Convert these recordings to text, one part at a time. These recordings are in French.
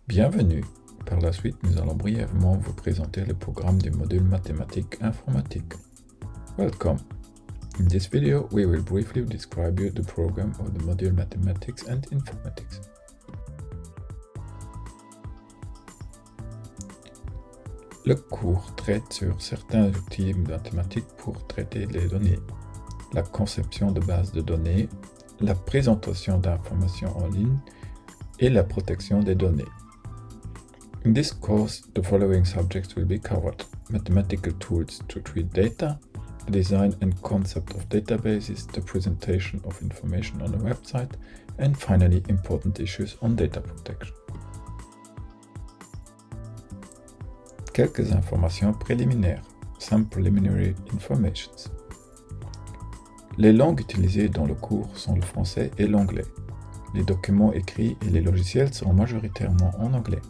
Bienvenue. Par la suite, nous allons brièvement vous présenter le programme du module mathématiques informatique. Welcome. In this video, we will briefly describe you the program of the module Mathematics and Informatics. Le cours traite sur certains outils mathématiques pour traiter les données, la conception de bases de données, la présentation d'informations en ligne et la protection des données. In this course, the following subjects will be covered: mathematical tools to treat data, the design and concept of databases, the presentation of information on a website, and finally, important issues on data protection. Quelques informations préliminaires, some preliminary informations. Les langues utilisées dans le cours sont le français et l'anglais. Les documents écrits et les logiciels seront majoritairement en anglais.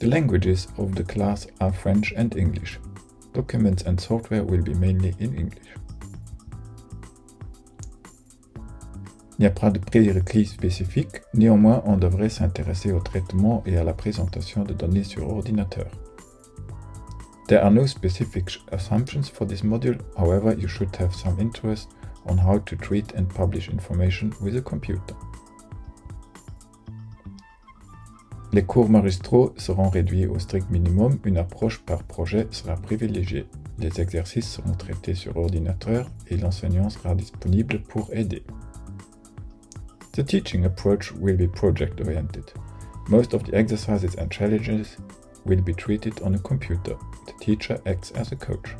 The languages of the class are French and English. Documents and software will be mainly in English. Il n'y a pas de prérequis spécifiques, néanmoins on devrait s'intéresser au traitement et à la présentation de données sur ordinateur. There are no specific assumptions for this module, however you should have some interest on how to treat and publish information with a computer. Les cours magistraux seront réduits au strict minimum, une approche par projet sera privilégiée. Les exercices seront traités sur ordinateur et l'enseignant sera disponible pour aider. The teaching approach will be project-oriented. Most of the exercises and challenges will be treated on a computer. The teacher acts as a coach.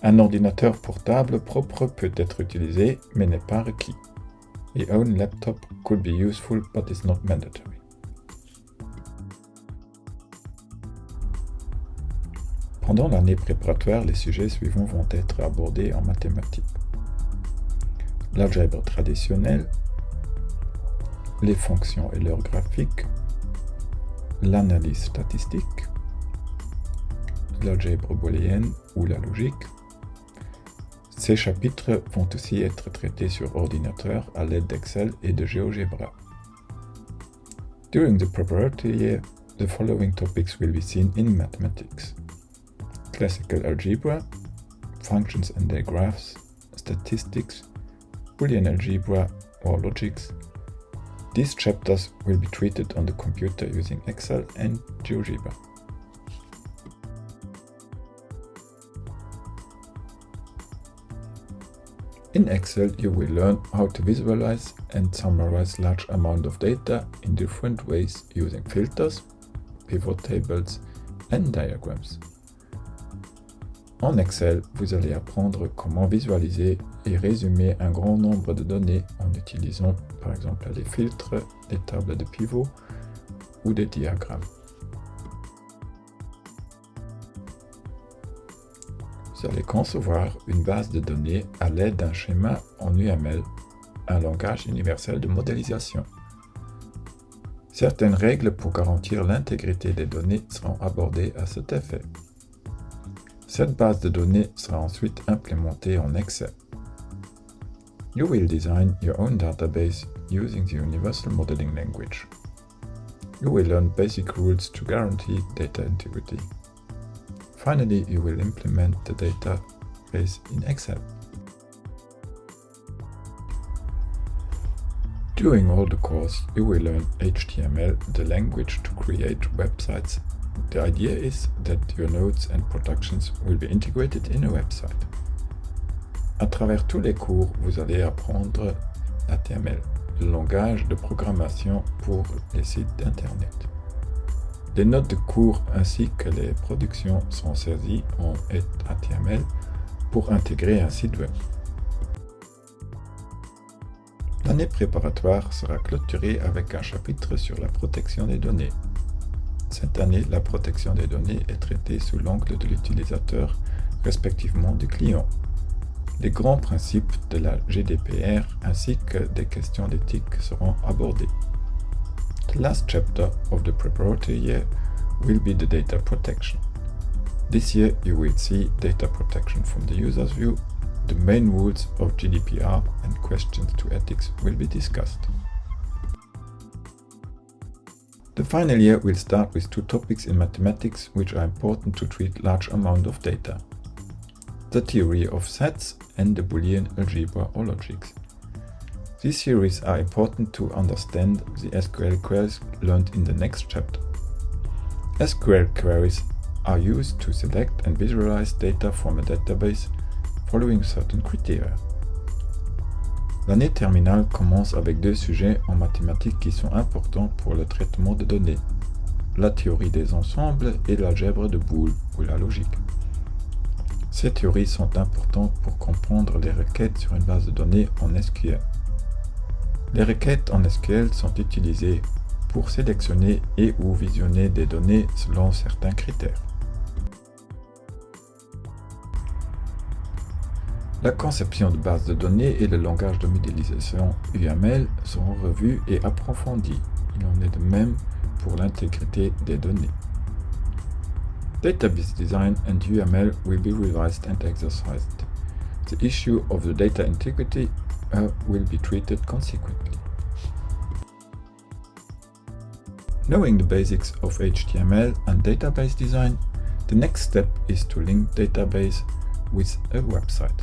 Un ordinateur portable propre peut être utilisé, mais n'est pas requis. A own laptop could be useful, but is not mandatory. Pendant l'année préparatoire, les sujets suivants vont être abordés en mathématiques: l'algèbre traditionnelle, les fonctions et leurs graphiques, l'analyse statistique, l'algèbre booléenne ou la logique. Ces chapitres vont aussi être traités sur ordinateur à l'aide d'Excel et de GeoGebra. During the preparatory year, the following topics will be seen in mathematics: classical algebra, functions and their graphs, statistics, Boolean algebra or logics. These chapters will be treated on the computer using Excel and GeoGebra. In Excel, you will learn how to visualize and summarize large amounts of data in different ways using filters, pivot tables, and diagrams. En Excel, vous allez apprendre comment visualiser et résumer un grand nombre de données en utilisant par exemple les filtres, des tables de pivot ou des diagrammes. Vous allez concevoir une base de données à l'aide d'un schéma en UML, un langage universel de modélisation. Certaines règles pour garantir l'intégrité des données seront abordées à cet effet. Cette base de données sera ensuite implémentée en Excel. You will design your own database using the Universal Modeling Language. You will learn basic rules to guarantee data integrity. Finally, you will implement the database in Excel. During all the course, you will learn HTML, the language to create websites. The idea is that your notes and productions will be integrated in a website. À travers tous les cours, vous allez apprendre HTML, le langage de programmation pour les sites d'Internet. Les notes de cours ainsi que les productions sont saisies en HTML pour intégrer un site web. L'année préparatoire sera clôturée avec un chapitre sur la protection des données. Cette année, la protection des données est traitée sous l'angle de l'utilisateur, respectivement du client. Les grands principes de la GDPR ainsi que des questions d'éthique seront abordés. The last chapter of the preparatory year will be the data protection. This year you will see data protection from the user's view. The main rules of GDPR and questions to ethics will be discussed. finally, we'll start with two topics in mathematics which are important to treat large amounts of data: the theory of sets and the Boolean algebra or logics. These theories are important to understand the SQL queries learned in the next chapter. SQL queries are used to select and visualize data from a database following certain criteria. L'année terminale commence avec deux sujets en mathématiques qui sont importants pour le traitement de données: la théorie des ensembles et l'algèbre de Boole ou la logique. Ces théories sont importantes pour comprendre les requêtes sur une base de données en SQL. Les requêtes en SQL sont utilisées pour sélectionner et ou visionner des données selon certains critères. La conception de bases de données et le langage de modélisation UML seront revus et approfondis. Il en est de même pour l'intégrité des données. Database design and UML will be revised and exercised. The issue of the data integrity will be treated consequently. Knowing the basics of HTML and database design, the next step is to link database with a website.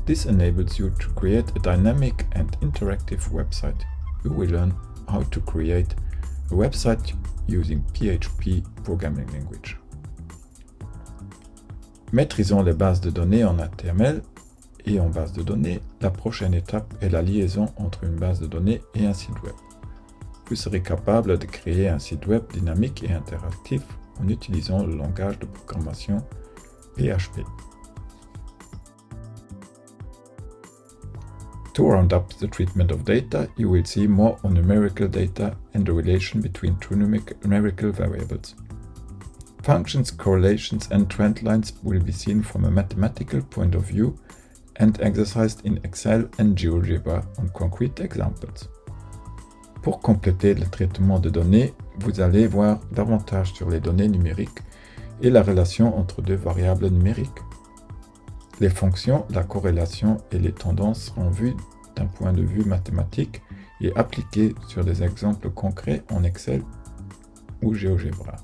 This enables you to create a dynamic and interactive website. You will learn how to create a website using PHP programming language. Maîtrisons les bases de données en HTML et en base de données. La prochaine étape est la liaison entre une base de données et un site web. Vous serez capable de créer un site web dynamique et interactif en utilisant le langage de programmation PHP. To round up the treatment of data, you will see more on numerical data and the relation between two numerical variables. Functions, correlations and trend lines will be seen from a mathematical point of view and exercised in Excel and GeoGebra on concrete examples. Pour compléter le traitement de données, vous allez voir davantage sur les données numériques et la relation entre deux variables numériques. Les fonctions, la corrélation et les tendances seront vues d'un point de vue mathématique et appliquées sur des exemples concrets en Excel ou GeoGebra.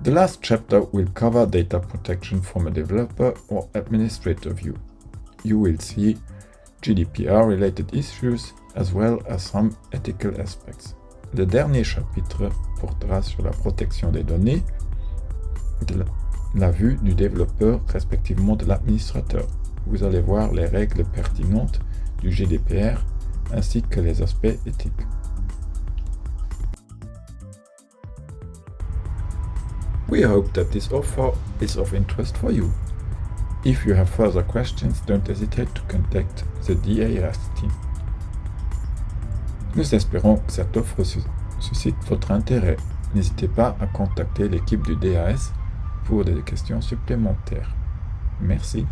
The last chapter will cover data protection from a developer or administrator view. You will see GDPR-related issues as well as some ethical aspects. Le dernier chapitre portera sur la protection des données, de la vue du développeur respectivement de l'administrateur. Vous allez voir les règles pertinentes du GDPR ainsi que les aspects éthiques. We hope that this offer is of interest for you. If you have further questions, don't hesitate to contact the DAS team. Nous espérons que cette offre suscite votre intérêt. N'hésitez pas à contacter l'équipe du DAS pour des questions supplémentaires. Merci.